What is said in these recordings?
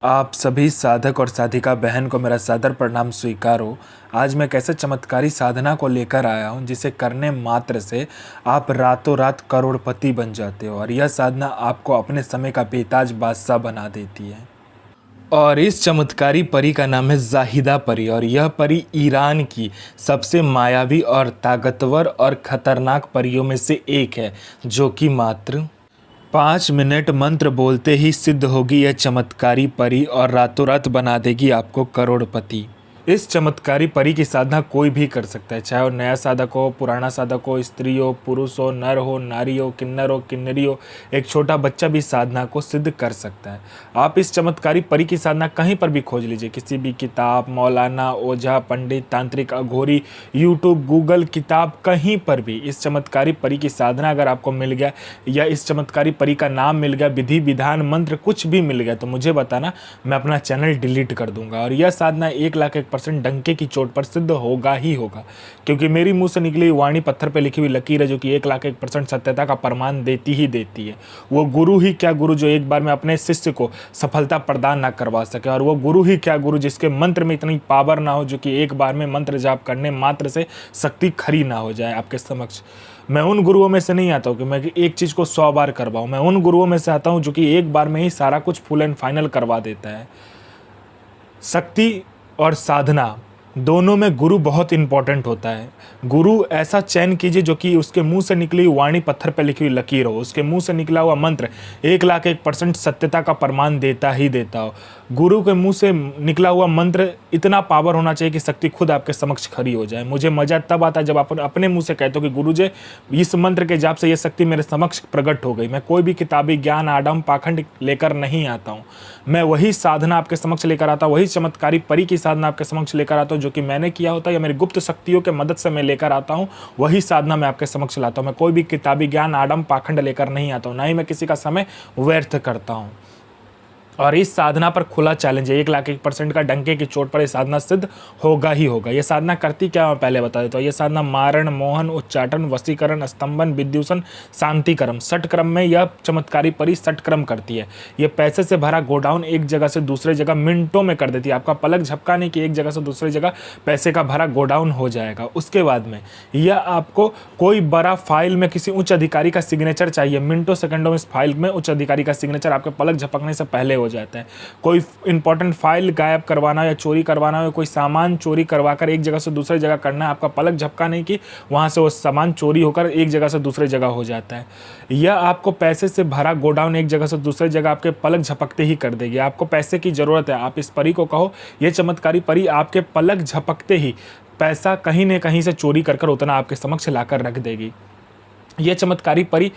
आप सभी साधक और साधिका बहन को मेरा सादर प्रणाम स्वीकारो। आज मैं कैसे चमत्कारी साधना को लेकर आया हूँ जिसे करने मात्र से आप रातों रात करोड़पति बन जाते हो और यह साधना आपको अपने समय का बेताज बादशाह बना देती है। और इस चमत्कारी परी का नाम है जाहिदा परी और यह परी ईरान की सबसे मायावी और ताकतवर और खतरनाक परियों में से एक है, जो कि मात्र 5 मिनट मंत्र बोलते ही सिद्ध होगी यह चमत्कारी परी और रातों रात बना देगी आपको करोड़पति। इस चमत्कारी परी की साधना कोई भी कर सकता है, चाहे वो नया साधक हो, पुराना साधक हो, स्त्री हो, पुरुष हो, नर हो, नारी हो, किन्नर हो, किन्नरी हो, एक छोटा बच्चा भी साधना को सिद्ध कर सकता है। आप इस चमत्कारी परी की साधना कहीं पर भी खोज लीजिए, किसी भी किताब, मौलाना, ओझा, पंडित, तांत्रिक, अघोरी, यूट्यूब, गूगल, किताब, कहीं पर भी इस चमत्कारी परी की साधना अगर आपको मिल गया या इस चमत्कारी परी का नाम मिल गया, विधि विधान मंत्र कुछ भी मिल गया तो मुझे बताना, मैं अपना चैनल डिलीट कर दूंगा। और यह साधना 1,01% डंके की चोट पर सिद्ध होगा ही होगा, क्योंकि मेरी मुंह से निकली वाणी पत्थर पे लिखी हुई लकीर है जो कि 1,01% सत्यता का प्रमाण देती ही देती है। वो गुरु ही क्या गुरु जो एक बार में अपने शिष्य को सफलता प्रदान ना करवा सके, और वो गुरु ही क्या गुरु जिसके मंत्र में इतनी पावर ना हो जो कि एक बार में मंत्र जाप करने मात्र से शक्ति खड़ी ना हो जाए आपके समक्ष। मैं उन गुरुओं में से नहीं आता हूँ कि मैं एक चीज़ को 100 बार करवाऊँ, मैं उन गुरुओं में से आता हूँ जो कि एक बार में ही सारा कुछ फुल एंड फाइनल करवा देता है। शक्ति और साधना दोनों में गुरु बहुत इंपॉर्टेंट होता है। गुरु ऐसा चयन कीजिए जो कि उसके मुंह से निकली वाणी पत्थर पर लिखी हुई लकीर हो, उसके मुंह से निकला हुआ मंत्र 1,01% सत्यता का प्रमाण देता ही देता हो। गुरु के मुंह से निकला हुआ मंत्र इतना पावर होना चाहिए कि शक्ति खुद आपके समक्ष खड़ी हो जाए। मुझे मजा तब आता है जब आप अपने मुंह से कहते हो कि गुरुजी इस मंत्र के जाप से ये शक्ति मेरे समक्ष प्रकट हो गई। मैं कोई भी किताबी ज्ञान आडम पाखंड लेकर नहीं आता हूँ, मैं वही साधना आपके समक्ष लेकर आता हूँ, वही चमत्कारी परी की साधना आपके समक्ष लेकर आता हूँ जो कि मैंने किया होता है या मेरी गुप्त शक्तियों के मदद से मैं लेकर आता हूँ, वही साधना मैं आपके समक्ष लाता हूँ। मैं कोई भी किताबी ज्ञान आडम पाखंड लेकर नहीं आता हूँ, ना ही मैं किसी का समय व्यर्थ करता हूँ। और इस साधना पर खुला चैलेंज है, 1,01% का डंके की चोट पर यह साधना सिद्ध होगा ही होगा। यह साधना करती क्या मैं पहले बता देता हूँ। यह साधना मारण, मोहन, उच्चाटन, वशीकरण, स्तंभन, विद्युषण, शांतिक्रम, षटक्रम में यह चमत्कारी परी षटक्रम करती है। यह पैसे से भरा गोडाउन एक जगह से दूसरे जगह मिनटों में कर देती है। आपका पलक झपका नहीं कि एक जगह से दूसरी जगह पैसे का भरा गोडाउन हो जाएगा। उसके बाद में यह आपको कोई बड़ा फाइल में किसी उच्च अधिकारी का सिग्नेचर चाहिए, मिनटों सेकंडों में इस फाइल में उच्च अधिकारी का सिग्नेचर आपके पलक झपकने से पहले हो जाता है। कोई इंपॉर्टेंट फाइल गायब करवाना या चोरी करवाना हो, कोई सामान चोरी करवाकर एक जगह से दूसरी जगह करना है, आपका पलक झपका नहीं कि वहां से वो सामान चोरी होकर एक जगह से दूसरी जगह हो जाता है। यह आपको पैसे से भरा गोडाउन एक जगह से दूसरी जगह आपके पलक झपकते ही कर देगी। आपको पैसे की जरूरत है, आप इस परी को कहो, यह चमत्कारी परी आपके पलक झपकते ही पैसा कहीं न कहीं से चोरी कर उतना आपके समक्ष लाकर रख देगी। यह चमत्कारी परी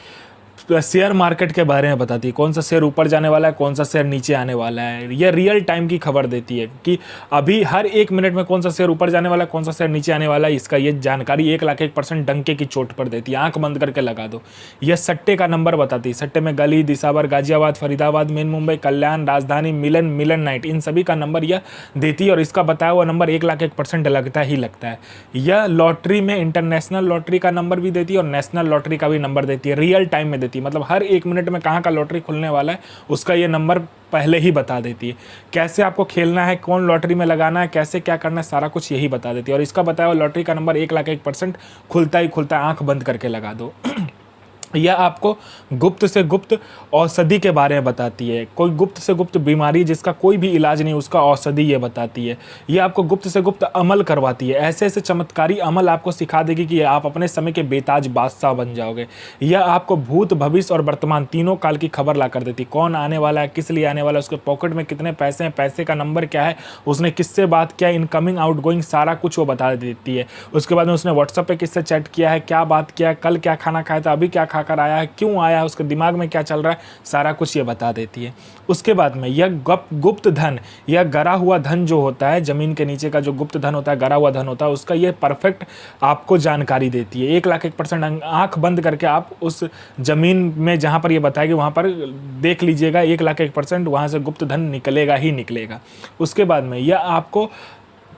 शेयर मार्केट के बारे में बताती है, कौन सा शेयर ऊपर जाने वाला है, कौन सा शेयर नीचे आने वाला है। यह रियल टाइम की खबर देती है कि अभी हर 1 मिनट में कौन सा शेयर ऊपर जाने वाला है, कौन सा शेयर नीचे आने वाला है। इसका ये जानकारी 1,01% डंके की चोट पर देती है। आंख बंद करके लगा दो। यह सट्टे का नंबर बताती है। सट्टे में गली, दिसावर, गाजियाबाद, फरीदाबाद, मेन मुंबई, कल्याण, राजधानी, मिलन, मिलन नाइट, इन सभी का नंबर यह देती है और इसका बताया हुआ नंबर 1,01% लगता ही लगता है। यह लॉटरी में इंटरनेशनल लॉटरी का नंबर भी देती है और नेशनल लॉटरी का भी नंबर देती है। रियल टाइम में देती है, मतलब हर 1 मिनट में कहाँ का लॉटरी खुलने वाला है उसका ये नंबर पहले ही बता देती है। कैसे आपको खेलना है, कौन लॉटरी में लगाना है, कैसे क्या करना है, सारा कुछ यही बता देती है। और इसका बताया हुआ लॉटरी का नंबर 1,01% खुलता ही खुलता है। आंख बंद करके लगा दो। यह आपको गुप्त से गुप्त औषधि के बारे में बताती है। कोई गुप्त से गुप्त बीमारी जिसका कोई भी इलाज नहीं, उसका औषधि ये बताती है। यह आपको गुप्त से गुप्त अमल करवाती है। ऐसे ऐसे चमत्कारी अमल आपको सिखा देगी कि आप अपने समय के बेताज बादशाह बन जाओगे। यह आपको भूत, भविष्य और वर्तमान तीनों काल की खबर ला कर देती है। कौन आने वाला है, किस लिए आने वाला है, उसके पॉकेट में कितने पैसे हैं, पैसे का नंबर क्या है, उसने किससे बात किया, इनकमिंग आउटगोइंग सारा कुछ वो बता देती है। उसके बाद में उसने व्हाट्सएप पे किससे चैट किया है, क्या बात किया, कल क्या खाना खाया था, अभी क्या खाकर आया है, क्यों आया है, उसके दिमाग में क्या चल रहा है, सारा कुछ ये बता देती है। उसके बाद में यह गुप्त धन, यह गरा हुआ धन जो होता है, जमीन के नीचे का जो गुप्त धन होता है, गरा हुआ धन होता है, उसका ये परफेक्ट आपको जानकारी देती है। 1,01% आंख बंद करके आप उस जमीन में जहां पर ये बताएगी वहां पर देख लीजिएगा, 1,01% वहां से गुप्त धन निकलेगा ही निकलेगा। उसके बाद में यह आपको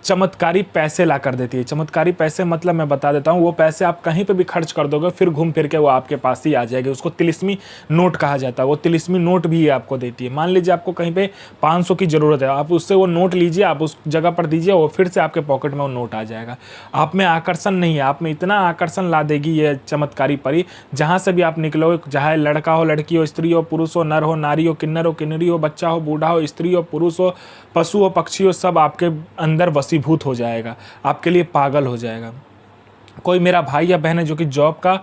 चमत्कारी पैसे ला कर देती है। चमत्कारी पैसे मतलब मैं बता देता हूँ, वो पैसे आप कहीं पे भी खर्च कर दोगे फिर घूम फिर के वो आपके पास ही आ जाएगी। उसको तिलिस्मी नोट कहा जाता है। वो तिलिस्मी नोट भी ये आपको देती है। मान लीजिए आपको कहीं पे 500 की ज़रूरत है, आप उससे वो नोट लीजिए, आप उस जगह पर दीजिए, वो फिर से आपके पॉकेट में वो नोट आ जाएगा। आप में आकर्षण नहीं है, आप में इतना आकर्षण ला देगी ये चमत्कारी परी, जहाँ से भी आप निकलोगे, चाहे लड़का हो, लड़की हो, स्त्री हो, पुरुष हो, नर हो, नारी हो, किन्नर हो, किन्नरी हो, बच्चा हो, बूढ़ा हो, स्त्री हो, पुरुष हो, पशु हो, पक्षी हो, सब आपके अंदर वशीभूत हो जाएगा, आपके लिए पागल हो जाएगा। कोई मेरा भाई या बहन है जो कि जॉब का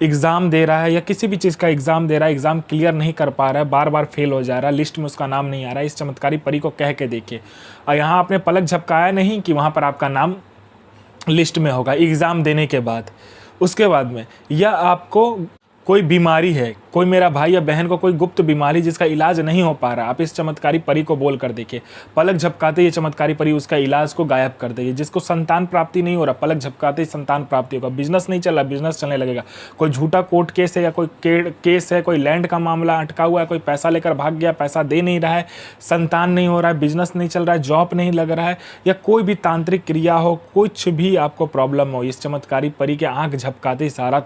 एग्ज़ाम दे रहा है या किसी भी चीज़ का एग्ज़ाम दे रहा है, एग्ज़ाम क्लियर नहीं कर पा रहा है, बार बार फेल हो जा रहा है, लिस्ट में उसका नाम नहीं आ रहा है, इस चमत्कारी परी को कह के देखिए। और यहाँ आपने पलक झपकाया नहीं कि वहाँ पर आपका नाम लिस्ट में होगा एग्ज़ाम देने के बाद। उसके बाद में या आपको कोई बीमारी है, कोई मेरा भाई या बहन को कोई गुप्त बीमारी जिसका इलाज नहीं हो पा रहा, आप इस चमत्कारी परी को बोल कर देखिए, पलक झपकाते ये चमत्कारी परी उसका इलाज को गायब कर देगी। जिसको संतान प्राप्ति नहीं हो रहा, पलक झपकाते ही संतान प्राप्ति होगा। बिजनेस नहीं चल रहा, बिजनेस चलने लगेगा। कोई झूठा कोर्ट केस है या कोई केस है, कोई लैंड का मामला अटका हुआ है, कोई पैसा लेकर भाग गया, पैसा दे नहीं रहा है, संतान नहीं हो रहा है, बिजनेस नहीं चल रहा है, जॉब नहीं लग रहा है, या कोई भी तांत्रिक क्रिया हो, कुछ भी आपको प्रॉब्लम हो, इस चमत्कारी परी के आँख झपकाते ही सारा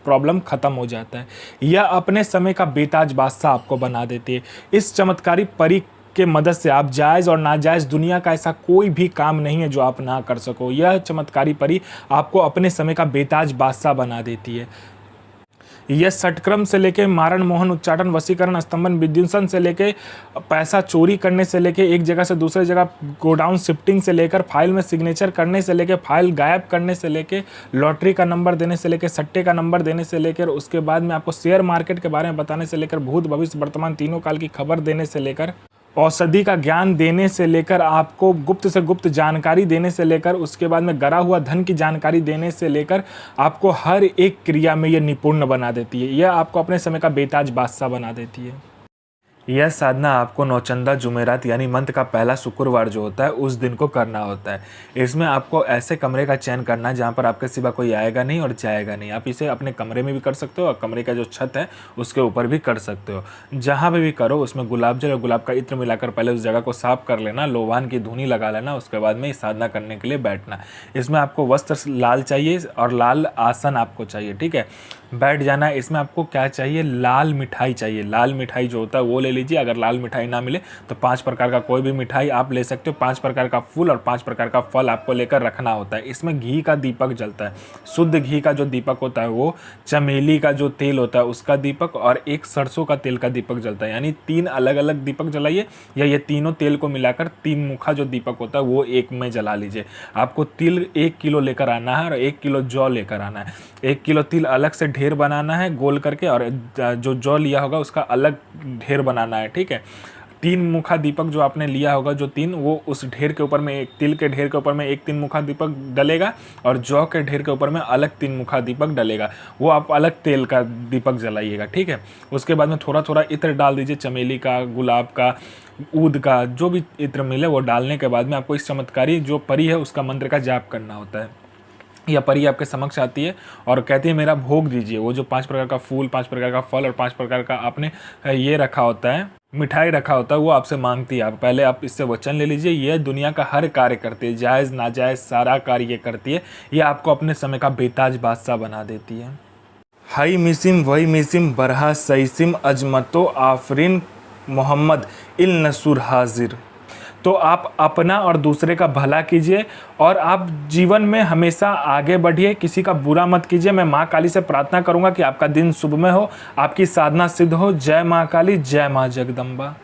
प्रॉब्लम खत्म हो जाता है। यह अपने समय का बेताज बादशाह आपको बना देती है। इस चमत्कारी परी के मदद से आप जायज़ और नाजायज़ दुनिया का ऐसा कोई भी काम नहीं है जो आप ना कर सको। यह चमत्कारी परी आपको अपने समय का बेताज बादशाह बना देती है। यह षटक्रम से लेके मारण मोहन उच्चाटन वशीकरण स्तंभन विध्वंसन से लेके पैसा चोरी करने से लेके एक जगह से दूसरे जगह गोडाउन शिफ्टिंग से लेकर फाइल में सिग्नेचर करने से लेके फाइल गायब करने से लेके लॉटरी का नंबर देने से लेके सट्टे का नंबर देने से लेकर उसके बाद में आपको शेयर मार्केट के बारे में बताने से लेकर भूत भविष्य वर्तमान तीनों काल की खबर देने से लेकर औषधि का ज्ञान देने से लेकर आपको गुप्त से गुप्त जानकारी देने से लेकर उसके बाद में गरा हुआ धन की जानकारी देने से लेकर आपको हर एक क्रिया में ये निपुण बना देती है। यह आपको अपने समय का बेताज बादशाह बना देती है। यह साधना आपको नौचंदा जुमेरात यानी मंथ का पहला शुक्रवार जो होता है उस दिन को करना होता है। इसमें आपको ऐसे कमरे का चयन करना है जहाँ पर आपके सिवा कोई आएगा नहीं और जाएगा नहीं। आप इसे अपने कमरे में भी कर सकते हो और कमरे का जो छत है उसके ऊपर भी कर सकते हो। जहाँ पे भी करो उसमें गुलाब जल और गुलाब का इत्र मिलाकर पहले उस जगह को साफ कर लेना, लोवान की धुनी लगा लेना, उसके बाद में इस साधना करने के लिए बैठना। इसमें आपको वस्त्र लाल चाहिए और लाल आसन आपको चाहिए, ठीक है, बैठ जाना है। इसमें आपको क्या चाहिए, लाल मिठाई चाहिए। लाल मिठाई जो होता है वो ले लीजिए। अगर लाल मिठाई ना मिले तो 5 प्रकार का कोई भी मिठाई आप ले सकते हो। 5 प्रकार का फूल और 5 प्रकार का फल आपको लेकर रखना होता है। इसमें घी का दीपक जलता है। शुद्ध घी का जो दीपक होता है वो, चमेली का जो तेल होता है उसका दीपक और एक सरसों का तेल का दीपक जलता है। यानी 3 अलग अलग दीपक जलाइए या ये तीनों तेल को मिलाकर 3 मुखा जो दीपक होता है वो एक में जला लीजिए। आपको तिल 1 किलो लेकर आना है और 1 किलो जौ लेकर आना है। 1 किलो तिल अलग से ढेर बनाना है गोल करके और जो जौ लिया होगा उसका अलग ढेर बनाना है, ठीक है। 3 मुखा दीपक जो आपने लिया होगा जो 3, वो उस ढेर के ऊपर में, एक तिल के ढेर के ऊपर में एक 3 मुखा दीपक डलेगा और जौ के ढेर के ऊपर में अलग 3 मुखा दीपक डलेगा। वो आप अलग तेल का दीपक जलाइएगा, ठीक है। उसके बाद में थोड़ा थोड़ा इत्र डाल दीजिए, चमेली का, गुलाब का, ऊद का, जो भी इत्र मिले वो डालने के बाद में आपको इस चमत्कारी जो परी है उसका मंत्र का जाप करना होता है। यह परी आपके समक्ष आती है और कहती है मेरा भोग दीजिए। वो जो 5 प्रकार का फूल, 5 प्रकार का फल और 5 प्रकार का आपने ये रखा होता है, मिठाई रखा होता है, वो आपसे मांगती है। आप पहले आप इससे वचन ले लीजिए। यह दुनिया का हर कार्य करती है, जायज़ नाजायज़ सारा कार्य ये करती है। ये आपको अपने समय का बेताज बादशाह बना देती है। हाई मिसिम वही मिसिम बरहा सईसिम अजमतो आफरीन मोहम्मद इल नसूर हाजिर। तो आप अपना और दूसरे का भला कीजिए और आप जीवन में हमेशा आगे बढ़िए, किसी का बुरा मत कीजिए। मैं माँ काली से प्रार्थना करूँगा कि आपका दिन शुभ में हो, आपकी साधना सिद्ध हो। जय माँ काली, जय माँ जगदम्बा।